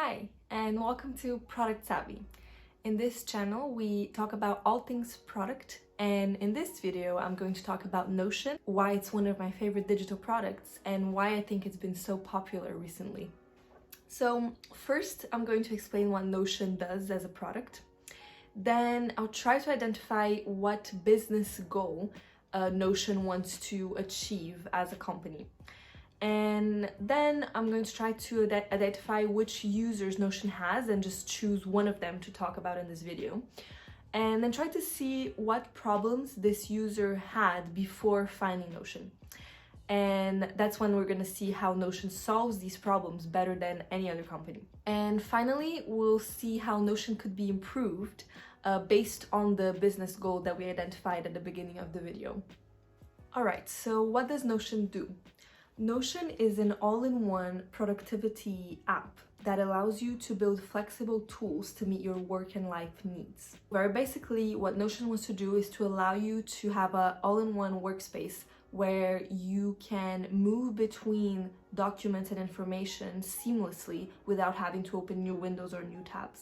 Hi, and welcome to Product Savvy. In this channel, we talk about all things product, and in this video, I'm going to talk about Notion, why it's one of my favorite digital products, and why I think it's been so popular recently. So first, I'm going to explain what Notion does as a product. Then I'll try to identify what business goal Notion wants to achieve as a company. And then I'm going to try to identify which users Notion has and just choose one of them to talk about in this video. And then try to see what problems this user had before finding Notion. And that's when we're going to see how Notion solves these problems better than any other company. And finally, we'll see how Notion could be improved based on the business goal that we identified at the beginning of the video. All right, so what does Notion do? Notion is an all-in-one productivity app that allows you to build flexible tools to meet your work and life needs. Very basically, what Notion wants to do is to allow you to have an all-in-one workspace where you can move between documents and information seamlessly without having to open new windows or new tabs.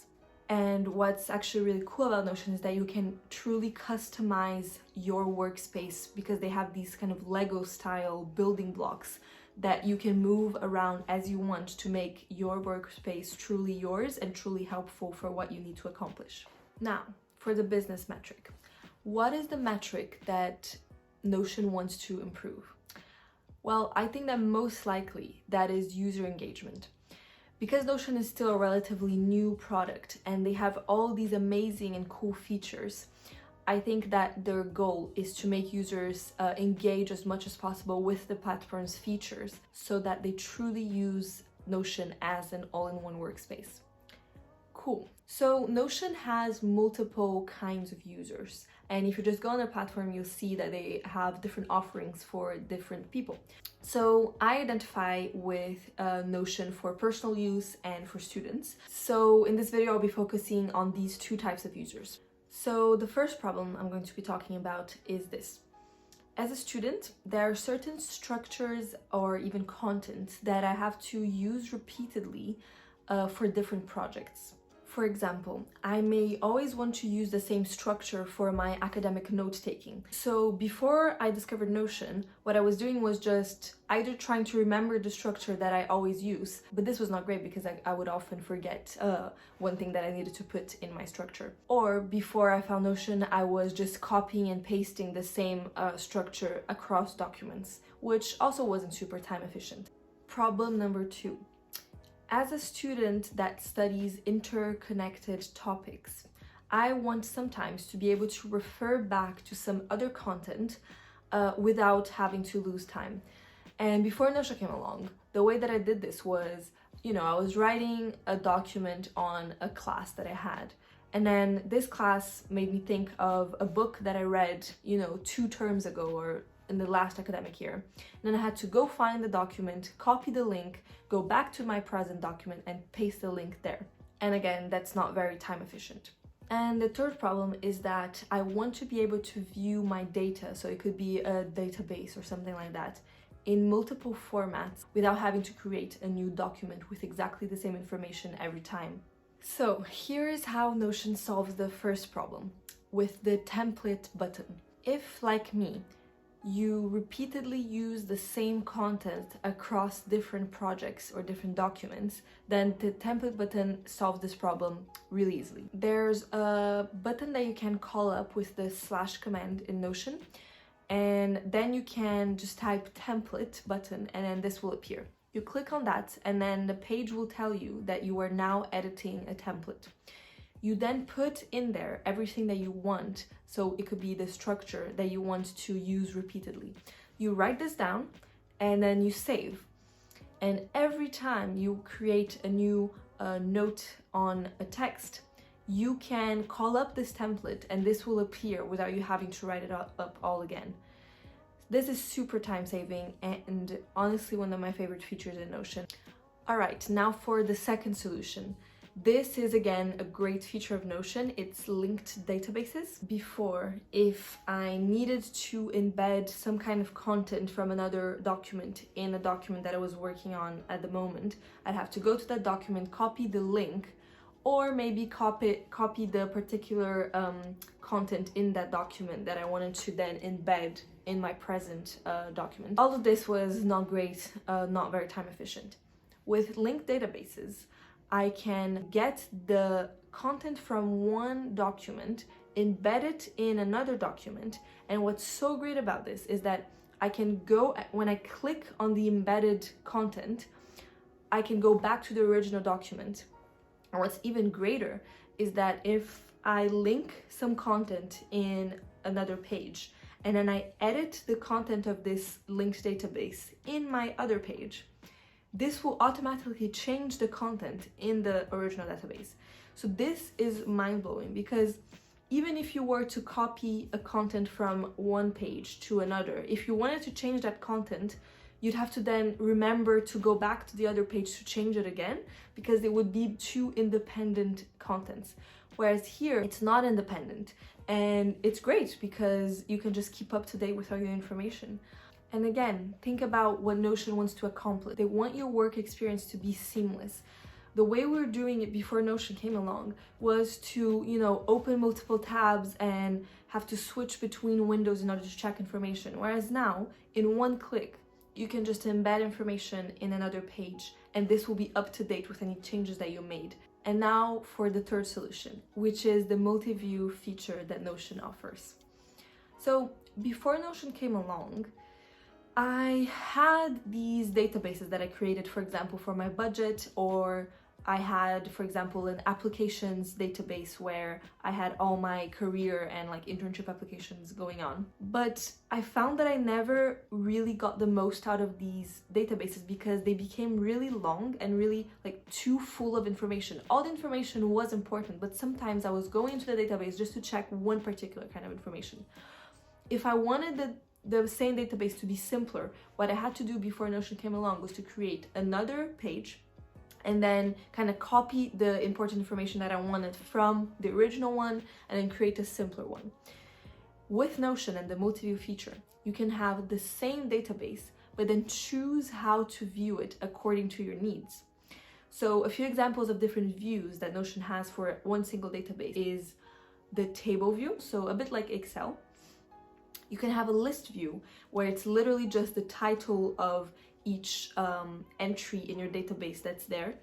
And what's actually really cool about Notion is that you can truly customize your workspace because they have these kind of Lego style building blocks that you can move around as you want to make your workspace truly yours and truly helpful for what you need to accomplish. Now, for the business metric. What is the metric that Notion wants to improve? Well, I think that most likely that is user engagement. Because Notion is still a relatively new product and they have all these amazing and cool features, I think that their goal is to make users engage as much as possible with the platform's features so that they truly use Notion as an all-in-one workspace. Cool. So Notion has multiple kinds of users, and if you just go on their platform, you'll see that they have different offerings for different people. So I identify with Notion for personal use and for students. So in this video, I'll be focusing on these two types of users. So the first problem I'm going to be talking about is this. As a student, there are certain structures or even content that I have to use repeatedly for different projects. For example, I may always want to use the same structure for my academic note-taking. So before I discovered Notion, what I was doing was just either trying to remember the structure that I always use, but this was not great because I would often forget one thing that I needed to put in my structure. Or before I found Notion, I was just copying and pasting the same structure across documents, which also wasn't super time efficient. Problem number 2. As a student that studies interconnected topics, I want sometimes to be able to refer back to some other content without having to lose time. And before Notion came along, the way that I did this was, I was writing a document on a class that I had. And then this class made me think of a book that I read, 2 terms ago or in the last academic year. And then I had to go find the document, copy the link, go back to my present document and paste the link there. And again, that's not very time efficient. And the third problem is that I want to be able to view my data, so it could be a database or something like that, in multiple formats without having to create a new document with exactly the same information every time. So here is how Notion solves the first problem, with the template button. If, like me, you repeatedly use the same content across different projects or different documents, then the template button solves this problem really easily. There's a button that you can call up with the / command in Notion, and then you can just type template button and then this will appear. You click on that and then the page will tell you that you are now editing a template. You then put in there everything that you want, so it could be the structure that you want to use repeatedly. You write this down and then you save. And every time you create a new note on a text, you can call up this template and this will appear without you having to write it up all again. This is super time saving and honestly one of my favorite features in Notion. All right, now for the second solution. This is again a great feature of Notion. It's linked databases. Before, if I needed to embed some kind of content from another document in a document that I was working on at the moment, I'd have to go to that document, copy the link, or maybe copy the particular content in that document that I wanted to then embed in my present document. All of this was not great, not very time efficient. With linked databases, I can get the content from one document, embed it in another document, and what's so great about this is that I can go, when I click on the embedded content, I can go back to the original document. And what's even greater is that if I link some content in another page and then I edit the content of this linked database in my other page, this will automatically change the content in the original database. So this is mind-blowing, because even if you were to copy a content from one page to another, if you wanted to change that content, you'd have to then remember to go back to the other page to change it again, because it would be two independent contents. Whereas here, it's not independent, and it's great because you can just keep up to date with all your information. And again, think about what Notion wants to accomplish. They want your work experience to be seamless. The way we were doing it before Notion came along was to, open multiple tabs and have to switch between windows in order to check information. Whereas now, in one click, you can just embed information in another page, and this will be up to date with any changes that you made. And now for the third solution, which is the multi-view feature that Notion offers. So before Notion came along, I had these databases that I created, for example, for my budget, or I had, for example, an applications database where I had all my career and internship applications going on. But I found that I never really got the most out of these databases because they became really long and really too full of information. All the information was important, but sometimes I was going into the database just to check one particular kind of information. If I wanted the same database to be simpler, what I had to do before Notion came along was to create another page and then kind of copy the important information that I wanted from the original one and then create a simpler one. With Notion and the multi-view feature, you can have the same database, but then choose how to view it according to your needs. So a few examples of different views that Notion has for one single database is the table view, so a bit like Excel. You can have a list view where it's literally just the title of each entry in your database that's there.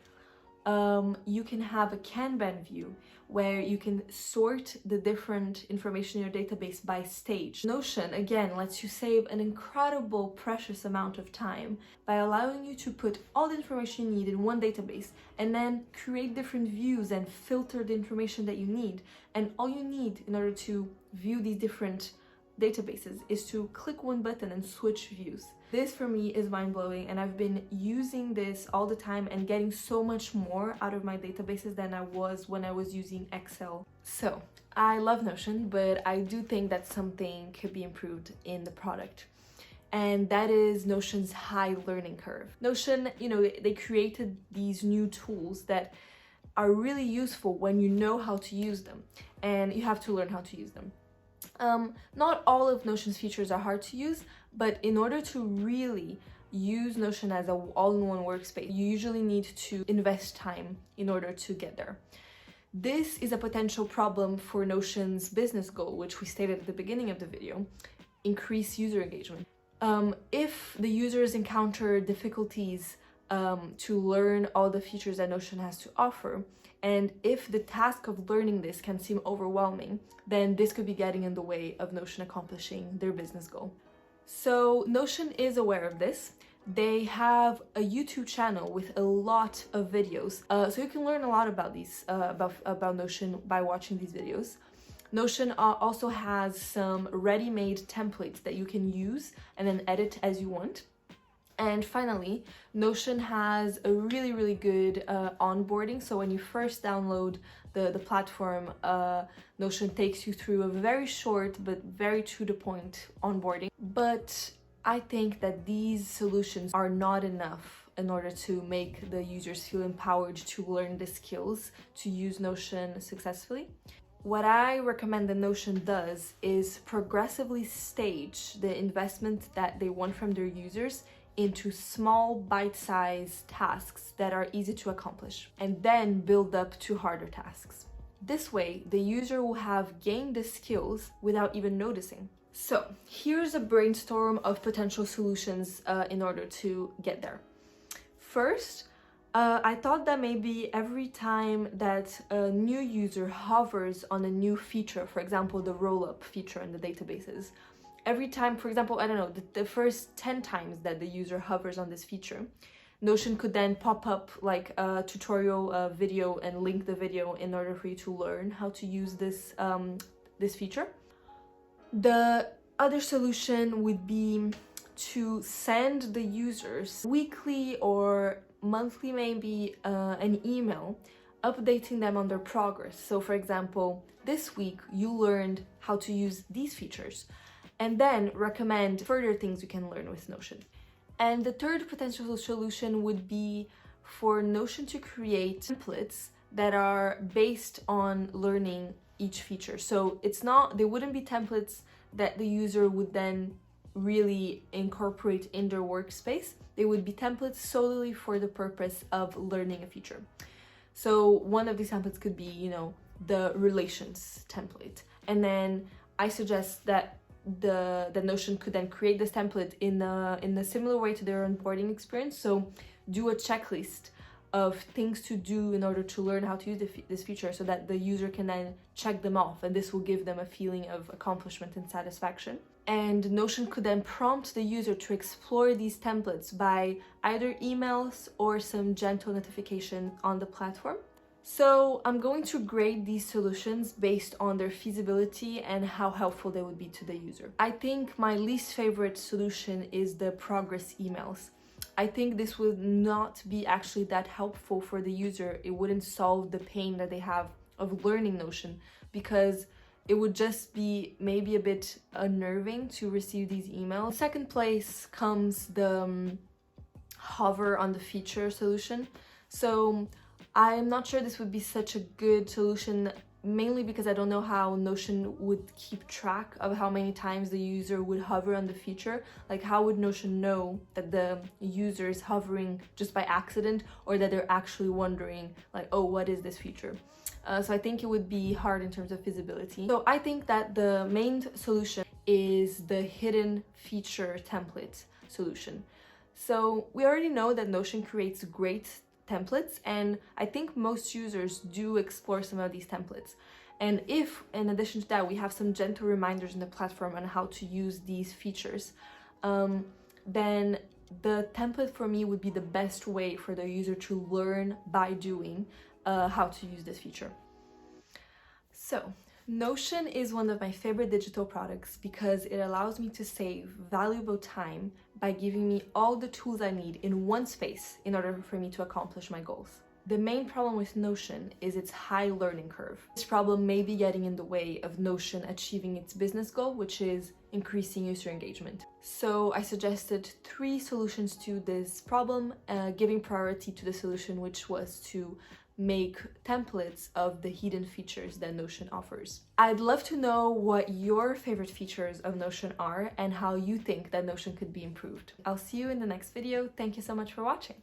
You can have a Kanban view where you can sort the different information in your database by stage. Notion, again, lets you save an incredible, precious amount of time by allowing you to put all the information you need in one database and then create different views and filter the information that you need. And all you need in order to view these different databases is to click one button and switch views. This for me is mind-blowing, and I've been using this all the time and getting so much more out of my databases than I was when I was using Excel. So I love Notion, but I do think that something could be improved in the product, and that is Notion's high learning curve. Notion, they created these new tools that are really useful when you know how to use them, and you have to learn how to use them. Not all of Notion's features are hard to use, but in order to really use Notion as an all-in-one workspace, you usually need to invest time in order to get there. This is a potential problem for Notion's business goal, which we stated at the beginning of the video: increase user engagement. If the users encounter difficulties to learn all the features that Notion has to offer, and if the task of learning this can seem overwhelming, then this could be getting in the way of Notion accomplishing their business goal. So Notion is aware of this. They have a YouTube channel with a lot of videos, so you can learn a lot about these about Notion by watching these videos. Notion also has some ready-made templates that you can use and then edit as you want. And finally, Notion has a really, really good onboarding. So when you first download the platform, Notion takes you through a very short but very to-the-point onboarding. But I think that these solutions are not enough in order to make the users feel empowered to learn the skills to use Notion successfully. What I recommend that Notion does is progressively stage the investment that they want from their users into small bite-sized tasks that are easy to accomplish, and then build up to harder tasks. This way, the user will have gained the skills without even noticing. So here's a brainstorm of potential solutions in order to get there. First, I thought that maybe every time that a new user hovers on a new feature, for example, the roll-up feature in the databases, every time, for example, I don't know, the first 10 times that the user hovers on this feature, Notion could then pop up like a tutorial video and link the video in order for you to learn how to use this feature. The other solution would be to send the users weekly or monthly maybe an email updating them on their progress. So for example, this week you learned how to use these features, and then recommend further things you can learn with Notion. And the third potential solution would be for Notion to create templates that are based on learning each feature. So they wouldn't be templates that the user would then really incorporate in their workspace. They would be templates solely for the purpose of learning a feature. So one of these templates could be, the relations template. And then I suggest that the Notion could then create this template in a similar way to their onboarding experience. So do a checklist of things to do in order to learn how to use this feature, so that the user can then check them off, and this will give them a feeling of accomplishment and satisfaction. And Notion could then prompt the user to explore these templates by either emails or some gentle notification on the platform. So I'm going to grade these solutions based on their feasibility and how helpful they would be to the user. I think my least favorite solution is the progress emails. I think this would not be actually that helpful for the user. It wouldn't solve the pain that they have of learning Notion, because it would just be maybe a bit unnerving to receive these emails. In second place comes the hover on the feature solution. So I'm not sure this would be such a good solution, mainly because I don't know how Notion would keep track of how many times the user would hover on the feature. Like, how would Notion know that the user is hovering just by accident, or that they're actually wondering like, oh, what is this feature? So I think it would be hard in terms of feasibility. So I think that the main solution is the hidden feature template solution. So we already know that Notion creates great templates, and I think most users do explore some of these templates. And if, in addition to that, we have some gentle reminders in the platform on how to use these features, then the template for me would be the best way for the user to learn by doing how to use this feature. So Notion is one of my favorite digital products because it allows me to save valuable time by giving me all the tools I need in one space in order for me to accomplish my goals. The main problem with Notion is its high learning curve. This problem may be getting in the way of Notion achieving its business goal, which is increasing user engagement. So I suggested 3 solutions to this problem, giving priority to the solution which was to make templates of the hidden features that Notion offers. I'd love to know what your favorite features of Notion are and how you think that Notion could be improved. I'll see you in the next video. Thank you so much for watching.